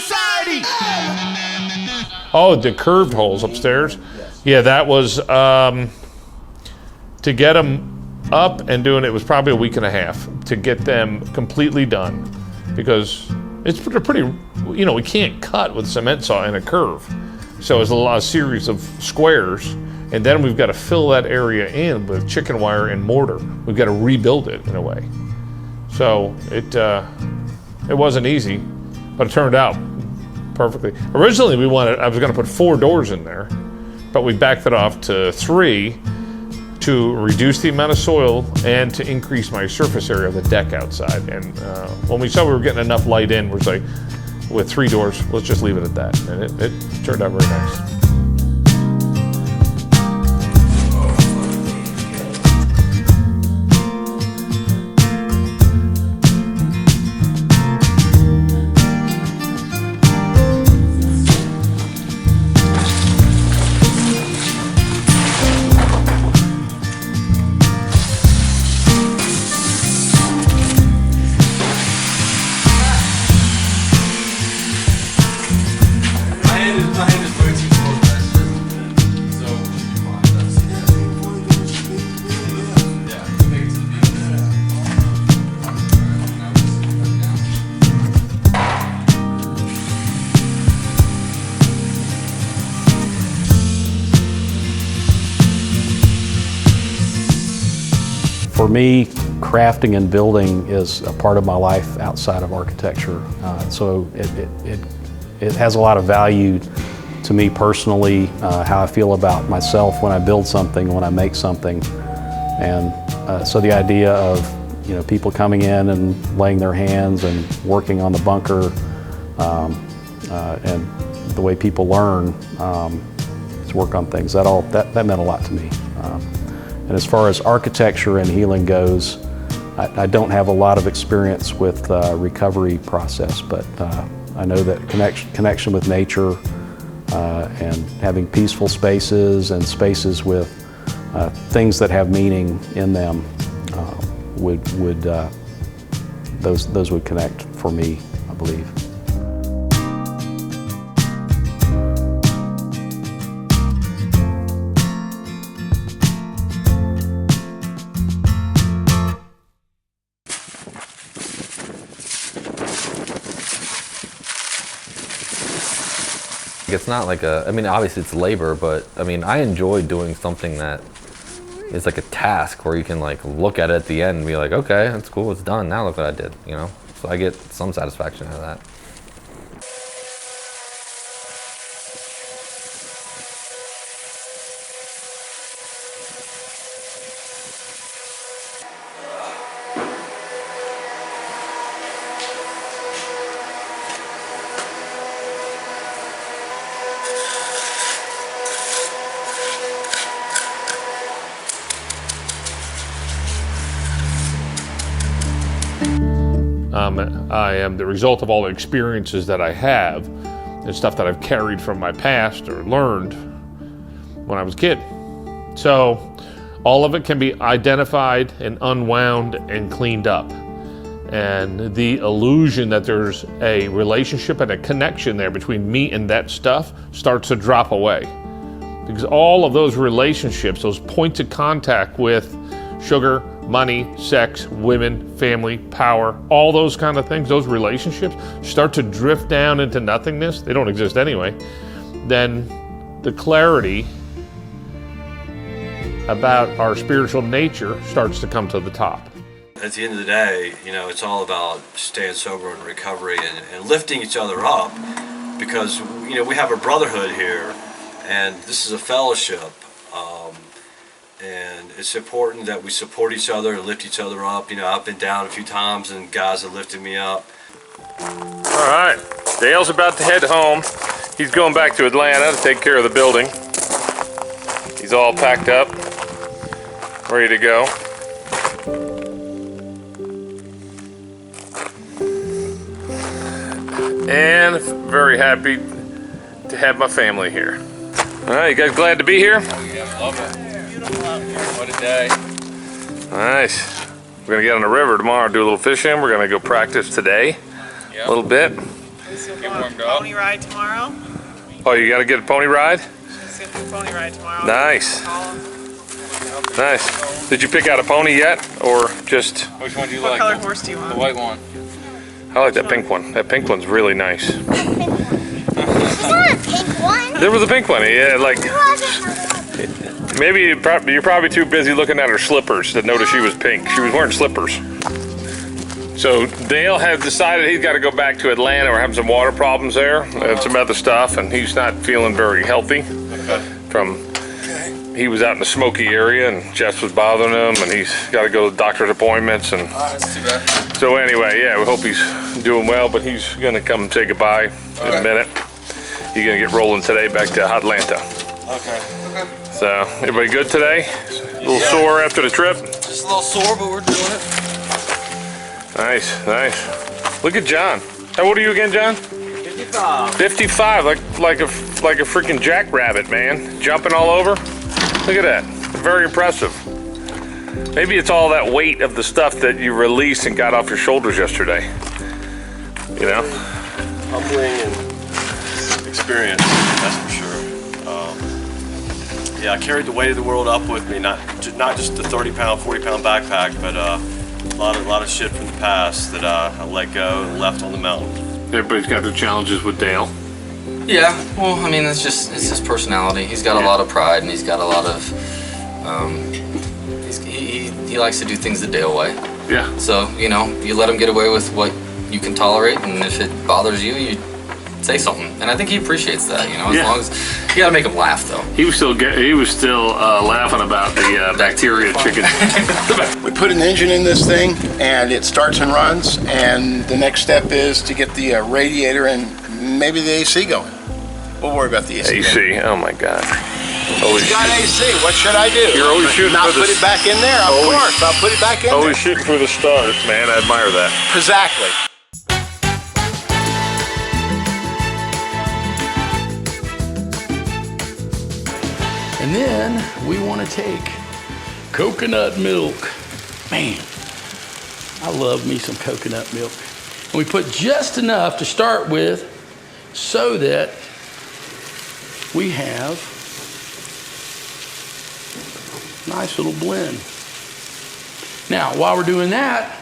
society. Oh, the curved holes upstairs. Yeah, that was to get them up and doing it was probably a week and a half to get them completely done, because it's pretty. You know, we can't cut with a cement saw in a curve, so it's a series of squares, and then we've got to fill that area in with chicken wire and mortar. We've got to rebuild it in a way. So it wasn't easy, but it turned out perfectly. Originally, I was going to put 4 doors in there, but we backed it off to 3 to reduce the amount of soil and to increase my surface area of the deck outside. And when we saw we were getting enough light in, we're like, with 3 doors, let's just leave it at that. And it turned out very nice. For me, crafting and building is a part of my life outside of architecture. So it has a lot of value to me personally, how I feel about myself when I build something, when I make something. And so the idea of, you know, people coming in and laying their hands and working on the bunker, and the way people learn to work on things, that meant a lot to me. And as far as architecture and healing goes, I don't have a lot of experience with recovery process, but I know that connection with nature and having peaceful spaces and spaces with things that have meaning in them those would connect for me, I believe. It's not like I mean, obviously it's labor, but I mean, I enjoy doing something that is like a task where you can like look at it at the end and be like, okay, that's cool, it's done, now look what I did, you know? So I get some satisfaction out of that. I am the result of all the experiences that I have and stuff that I've carried from my past or learned when I was a kid. So all of it can be identified and unwound and cleaned up. And the illusion that there's a relationship and a connection there between me and that stuff starts to drop away. Because all of those relationships, those points of contact with sugar, money, sex, women, family, power, all those kind of things, those relationships start to drift down into nothingness. They don't exist anyway. Then the clarity about our spiritual nature starts to come to the top. At the end of the day, you know, it's all about staying sober and recovery and lifting each other up, because, you know, we have a brotherhood here and this is a fellowship. And it's important that we support each other and lift each other up. You know, I've been down a few times and guys have lifted me up. All right, Dale's about to head home. He's going back to Atlanta to take care of the building. He's all packed up, ready to go. And very happy to have my family here. All right, you guys glad to be here? Yeah, love it. What a day. Nice. We're gonna get on the river tomorrow, do a little fishing. We're gonna go practice today a little bit. Get warmed up. Pony ride tomorrow. Oh, you got to get a pony ride? Let's get the pony ride tomorrow. Nice. Call him. Nice. Did you pick out a pony yet, or just? Which one do you What like? color horse do you The want? white one. I like that pink one. That pink one's really nice. Is there a pink one? There was a pink one. Yeah, like maybe you're probably too busy looking at her slippers to notice she was pink. She was wearing slippers. So Dale has decided he's got to go back to Atlanta. We're having some water problems there and some other stuff, and he's not feeling very healthy. He was out in the smoky area, and Jess was bothering him, and he's got to go to doctor's appointments. And That's too bad. so anyway, yeah, we hope he's doing well, but he's gonna come and say goodbye in a minute. He's gonna get rolling today back to Atlanta. Okay. So everybody good today? A little sore after the trip? Just a little sore, but we're doing it. Nice, nice. Look at John. How old are you again, John? 55. 55, like a freaking jackrabbit, man. Jumping all over. Look at that. Very impressive. Maybe it's all that weight of the stuff that you released and got off your shoulders yesterday. You know? Humbling and experience, that's for sure. Yeah, I carried the weight of the world up with me, not just the 30-pound, 40-pound backpack, but a lot of shit from the past that I let go and left on the mountain. Everybody's got their challenges with Dale. Yeah, well, I mean, it's his personality. He's got a lot of pride, and he's got a lot of, he likes to do things the Dale way. Yeah. So, you know, you let him get away with what you can tolerate, and if it bothers you, you say something. And I think he appreciates that, you know, as long as, you gotta make him laugh, though. He was still laughing about the bacteria chicken. We put an engine in this thing and it starts and runs, and the next step is to get the radiator and maybe the AC going. We'll worry about the AC. AC, oh my God. It's got AC, what should I do? You're always shooting Not for the- put it back in there, of course, I'll put it back in there. Always shooting for the stars, man. I admire that. Exactly. And then we want to take coconut milk. Man, I love me some coconut milk. And we put just enough to start with so that we have a nice little blend. Now, while we're doing that,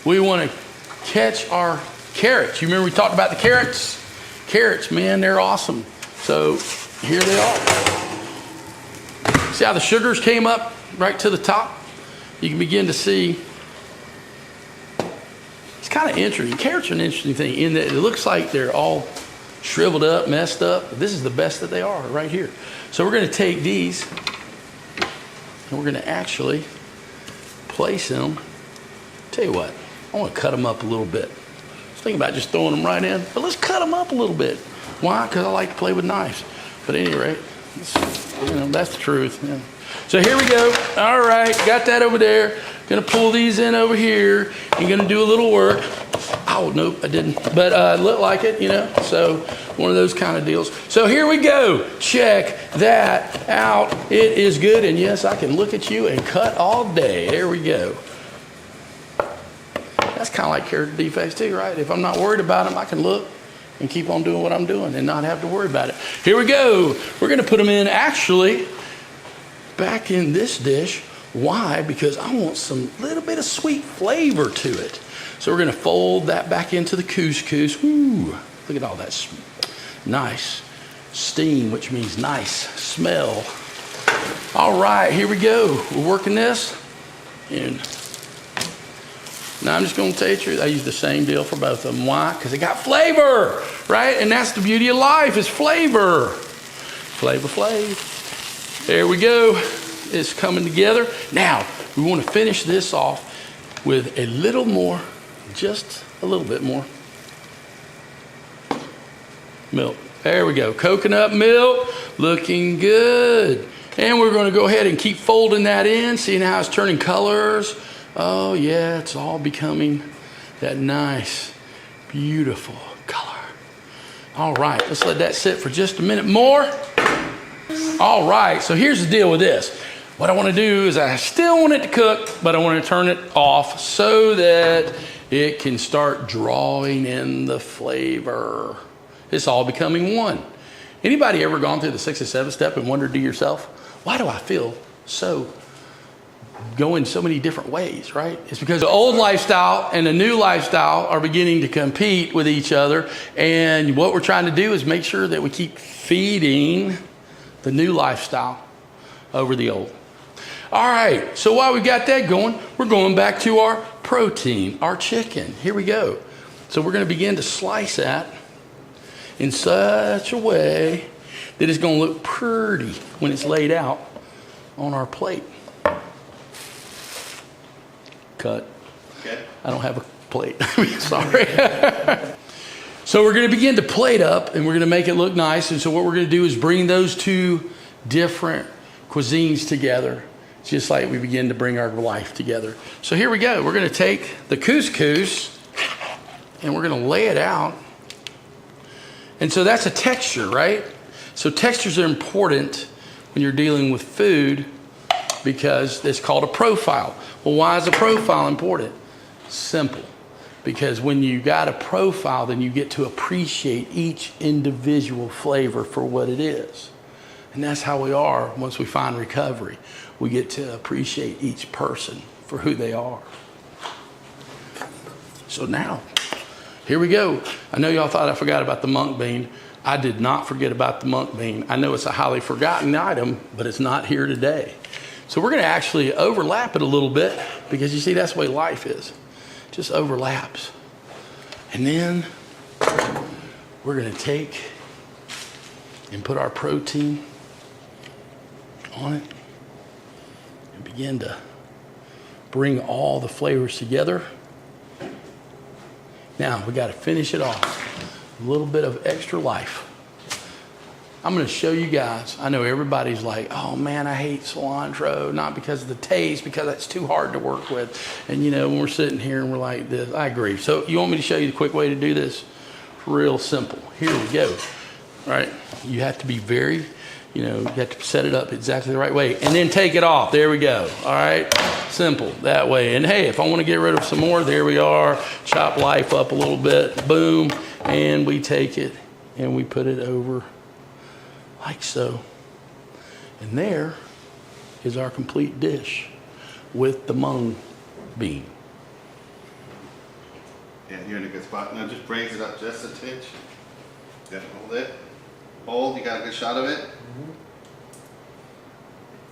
we want to catch our carrots. You remember we talked about the carrots? Carrots, man, they're awesome. So here they are. See how the sugars came up right to the top? You can begin to see. It's kind of interesting. Carrots are an interesting thing in that it looks like they're all shriveled up, messed up. But this is the best that they are right here. So we're going to take these and we're going to actually place them. Tell you what, I want to cut them up a little bit. I was thinking about just throwing them right in, but let's cut them up a little bit. Why? Because I like to play with knives. But at any rate, you know, that's the truth. Yeah. So here we go. All right, got that over there. Gonna pull these in over here. You're gonna do a little work. Oh, nope, I didn't. But it looked like it, you know. So one of those kind of deals. So here we go. Check that out. It is good. And yes, I can look at you and cut all day. There we go. That's kind of like character defects too, right? If I'm not worried about them, I can look and keep on doing what I'm doing and not have to worry about it. Here we go. We're going to put them in actually back in this dish. Why? Because I want some little bit of sweet flavor to it. So we're going to fold that back into the couscous. Woo, look at all that nice steam, which means nice smell. All right, here we go. We're working this. And now I'm just going to tell you the truth. I use the same deal for both of them. Why? Because it got flavor, right? And that's the beauty of life is flavor. Flavor Flav. There we go. It's coming together. Now, we want to finish this off with a little more, just a little bit more milk. There we go. Coconut milk, looking good. And we're going to go ahead and keep folding that in, seeing how it's turning colors. Oh yeah, it's all becoming that nice, beautiful color. All right, let's let that sit for just a minute more. All right, so here's the deal with this. What I want to do is I still want it to cook, but I want to turn it off so that it can start drawing in the flavor. It's all becoming one. Anybody ever gone through the 6 and 7 step and wondered to yourself, why do I feel so going so many different ways, right? It's because the old lifestyle and the new lifestyle are beginning to compete with each other. And what we're trying to do is make sure that we keep feeding the new lifestyle over the old. All right, so while we got that going, we're going back to our protein, our chicken. Here we go. So we're going to begin to slice that in such a way that it's going to look pretty when it's laid out on our plate. Cut. Okay. I don't have a plate. Sorry. So we're going to begin to plate up and we're going to make it look nice. And so what we're going to do is bring those two different cuisines together, just like we begin to bring our life together. So here we go. We're going to take the couscous and we're going to lay it out. And so that's a texture, right? So textures are important when you're dealing with food because it's called a profile. Well, why is a profile important? Simple. Because when you got a profile, then you get to appreciate each individual flavor for what it is. And that's how we are once we find recovery. We get to appreciate each person for who they are. So now, here we go. I know y'all thought I forgot about the mung bean. I did not forget about the mung bean. I know it's a highly forgotten item, but it's not here today. So we're going to actually overlap it a little bit because you see that's the way life is. Just overlaps. And then we're going to take and put our protein on it and begin to bring all the flavors together. Now we got to finish it off. A little bit of extra life. I'm going to show you guys. I know everybody's like, oh man, I hate cilantro, not because of the taste, because it's too hard to work with. And you know, when we're sitting here and we're like this, I agree. So you want me to show you the quick way to do this? Real simple. Here we go. All right. You have to be very, you have to set it up exactly the right way and then take it off. There we go. All right. Simple that way. And hey, if I want to get rid of some more, there we are. Chop life up a little bit. Boom. And we take it and we put it over like so. And there is our complete dish with the mung bean. Yeah, you're in a good spot. Now just raise it up just a titch. Yeah, hold it. Hold, you got a good shot of it? Mm-hmm.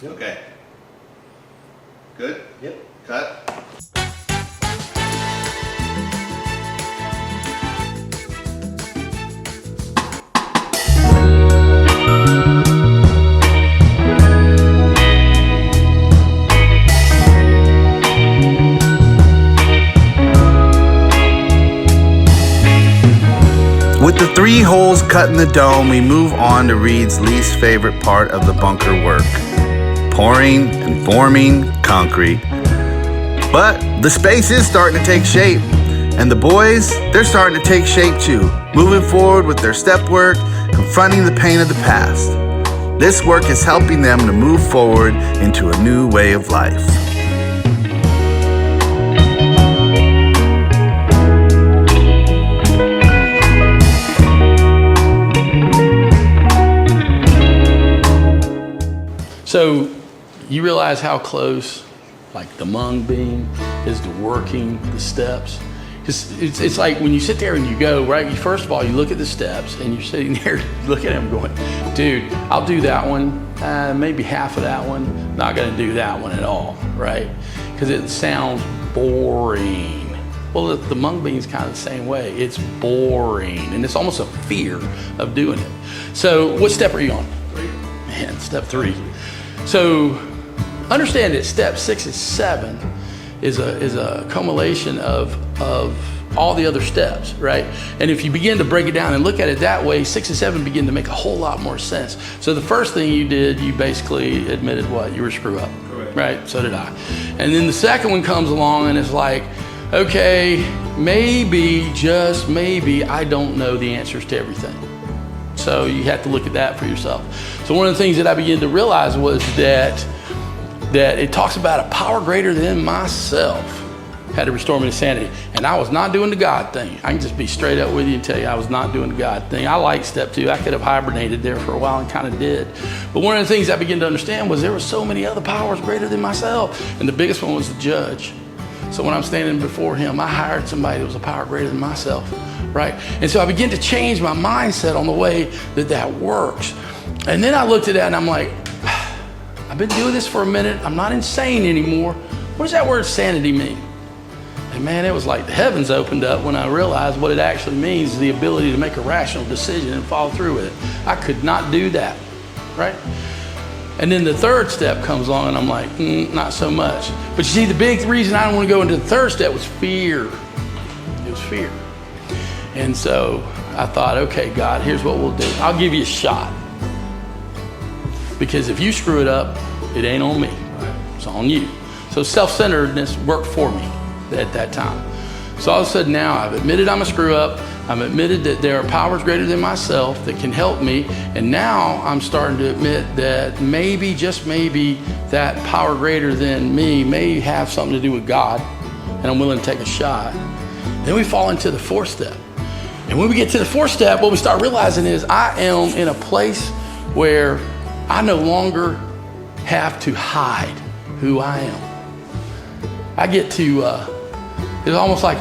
Yep. Okay. Good? Yep. Cut. With the 3 holes cut in the dome, we move on to Reed's least favorite part of the bunker work: pouring and forming concrete. But the space is starting to take shape, and the boys, they're starting to take shape too, moving forward with their step work, confronting the pain of the past. This work is helping them to move forward into a new way of life. So you realize how close, like the mung bean is to working the steps. It's like when you sit there and you go, right? First of all, you look at the steps and you're sitting there looking at them going, dude, I'll do that one, maybe half of that one, not gonna do that one at all, right? Because it sounds boring. Well, the mung bean's kind of the same way. It's boring and it's almost a fear of doing it. So what step are you on? 3. Man, step 3. So understand that step 6 and 7 is a accumulation of all the other steps, right? And if you begin to break it down and look at it that way, 6 and 7 begin to make a whole lot more sense. So the first thing you did, you basically admitted what? You were a screw up. Correct. Right? So did I. And then the second one comes along and it's like, okay, maybe, just maybe, I don't know the answers to everything. So you have to look at that for yourself. So one of the things that I began to realize was that it talks about a power greater than myself. had to restore me to sanity. And I was not doing the God thing. I can just be straight up with you and tell you I was not doing the God thing. I liked step 2. I could have hibernated there for a while and kind of did. But one of the things I began to understand was there were so many other powers greater than myself. And the biggest one was the judge. So when I'm standing before him, I hired somebody that was a power greater than myself, right? And so I began to change my mindset on the way that works. And then I looked at that and I'm like, I've been doing this for a minute. I'm not insane anymore. What does that word sanity mean? And man, it was like the heavens opened up when I realized what it actually means, the ability to make a rational decision and follow through with it. I could not do that, right? And then the third step comes along and I'm like, not so much. But you see, the big reason I didn't want to go into the third step was fear. It was fear. And so I thought, okay, God, here's what we'll do. I'll give you a shot. Because if you screw it up, it ain't on me. It's on you. So self-centeredness worked for me at that time. So all of a sudden now I've admitted I'm a screw up. I've admitted that there are powers greater than myself that can help me. And now I'm starting to admit that maybe, just maybe, that power greater than me may have something to do with God. And I'm willing to take a shot. Then we fall into the fourth step. And when we get to the fourth step, what we start realizing is I am in a place where I no longer have to hide who I am. I get to, it's almost like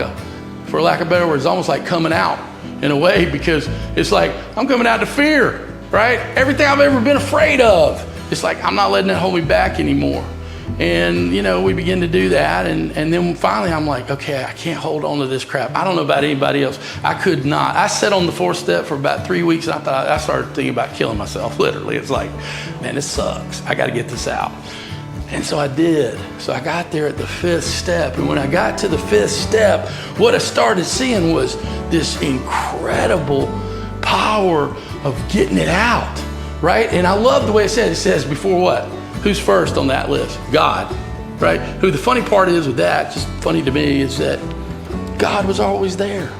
for lack of better words, it's almost like coming out in a way, because it's like I'm coming out to fear, right? Everything I've ever been afraid of. It's like I'm not letting it hold me back anymore. And, you know, we begin to do that. And then finally I'm like, okay, I can't hold on to this crap. I don't know about anybody else. I could not. I sat on the fourth step for about 3 weeks and I started thinking about killing myself, literally. It's like, man, this sucks. I got to get this out. And so I did. So I got there at the fifth step. And when I got to the fifth step, what I started seeing was this incredible power of getting it out, right? And I love the way it says. It says before what? Who's first on that list? God, right? Who the funny part is with that, just funny to me, is that God was always there.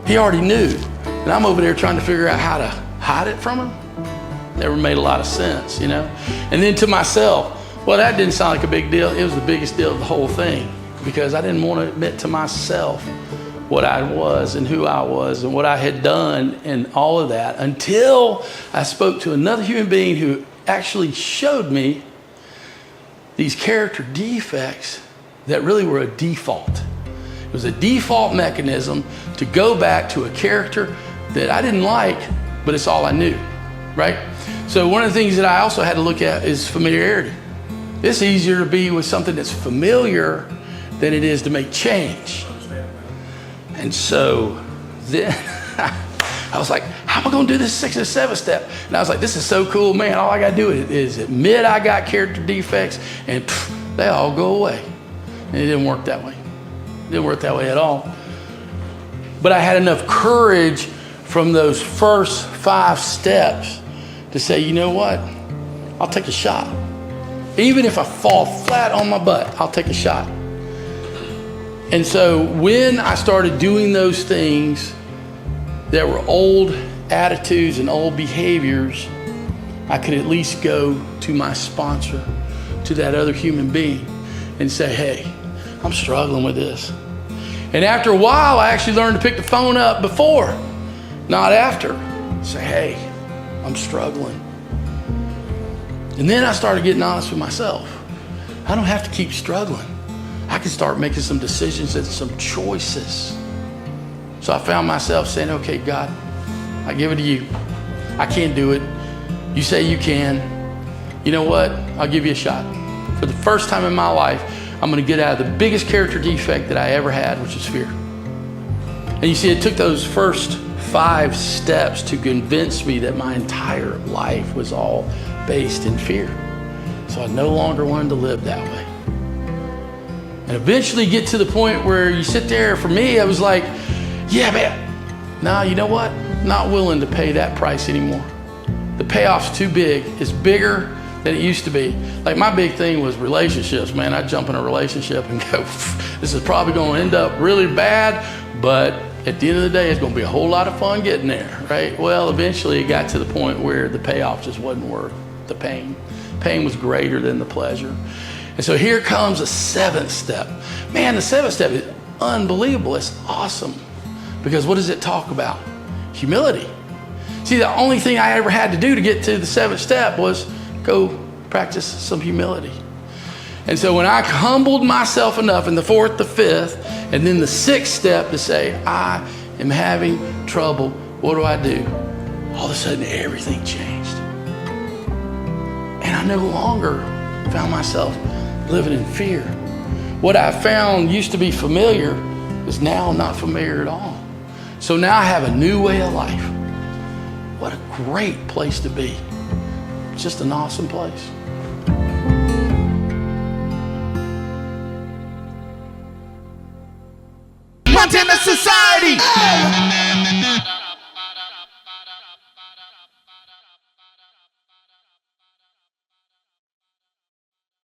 He already knew. And I'm over there trying to figure out how to hide it from him. Never made a lot of sense, you know? And then to myself, well, that didn't sound like a big deal. It was the biggest deal of the whole thing, because I didn't want to admit to myself what I was and who I was and what I had done and all of that, until I spoke to another human being who actually showed me these character defects that really were a default. It was a default mechanism to go back to a character that I didn't like, but it's all I knew, right? So one of the things that I also had to look at is familiarity. It's easier to be with something that's familiar than it is to make change. And so then I was like, how am I going to do this 6 and 7 step? And I was like, this is so cool, man. All I got to do is admit I got character defects, and they all go away. And it didn't work that way. It didn't work that way at all. But I had enough courage from those first 5 steps to say, you know what? I'll take a shot. Even if I fall flat on my butt, I'll take a shot. And so when I started doing those things that were old attitudes and old behaviors, I could at least go to my sponsor, to that other human being, and say, hey, I'm struggling with this. And after a while, I actually learned to pick the phone up before, not after. Say, hey, I'm struggling. And then I started getting honest with myself. I don't have to keep struggling. I can start making some decisions and some choices. So I found myself saying, okay, God, I give it to you. I can't do it. You say you can. You know what? I'll give you a shot. For the first time in my life, I'm going to get out of the biggest character defect that I ever had, which is fear. And you see, it took those first 5 steps to convince me that my entire life was all based in fear. So I no longer wanted to live that way. And eventually get to the point where you sit there, for me, I was like, yeah, man, no, you know what? Not willing to pay that price anymore. The payoff's too big. It's bigger than it used to be. Like, my big thing was relationships, man. I'd jump in a relationship and go, this is probably going to end up really bad, but at the end of the day, it's going to be a whole lot of fun getting there, right? Well, eventually it got to the point where the payoff just wasn't worth the pain. Pain was greater than the pleasure. And so here comes a 7th step. Man, the 7th step is unbelievable. It's awesome. Because what does it talk about? Humility. See, the only thing I ever had to do to get to the 7th step was go practice some humility. And so when I humbled myself enough in the 4th, the 5th, and then the 6th step to say, I am having trouble, what do? All of a sudden, everything changed. And I no longer found myself living in fear. What I found used to be familiar is now not familiar at all. So now I have a new way of life. What a great place to be. Just an awesome place.